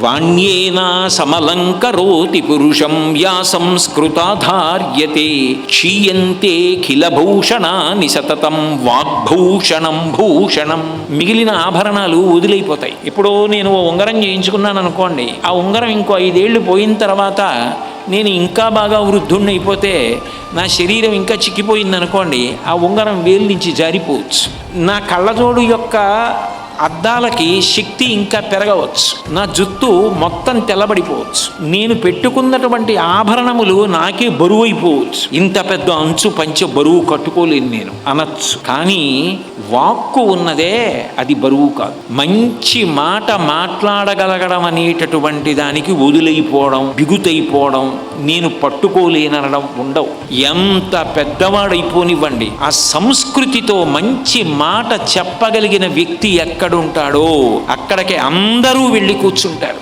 వాణ్యేనా సమలంకరోతి పురుషం యా సంస్కృతాధార్యతే క్షీయంతే ఖిలభూషణాని సతతం వాగ్భూషణం భూషణం. మిగిలిన ఆభరణాలు వదిలైపోతాయి. ఇప్పుడు నేను ఓ ఉంగరం చేయించుకున్నాను అనుకోండి, ఆ ఉంగరం ఇంకో 5 ఏళ్ళు పోయిన తర్వాత నేను ఇంకా బాగా వృద్ధుణ్ణి అయిపోతే, నా శరీరం ఇంకా చిక్కిపోయిందనుకోండి, ఆ ఉంగరం వేలు నుంచి జారిపోవచ్చు. నా కళ్ళజోడు యొక్క అద్దాలకి శక్తి ఇంకా పెరగవచ్చు. నా జుత్తు మొత్తం తెల్లబడిపోవచ్చు. నేను పెట్టుకున్నటువంటి ఆభరణములు నాకే బరువు అయిపోవచ్చు. ఇంత పెద్ద అంచు పంచె బరువు కట్టుకోలేను నేను అనొచ్చు. కానీ వాక్కు ఉన్నదే అది బరువు కాదు. మంచి మాట మాట్లాడగలగడం అనేటటువంటి దానికి వదులైపోవడం, బిగుతైపోవడం, నేను పట్టుకోలేనడం ఉండవు. ఎంత పెద్దవాడైపోనివ్వండి, ఆ సంస్కృతితో మంచి మాట చెప్పగలిగిన వ్యక్తి ఎక్కడుంటాడో అక్కడికి అందరూ వెళ్ళి కూర్చుంటారు.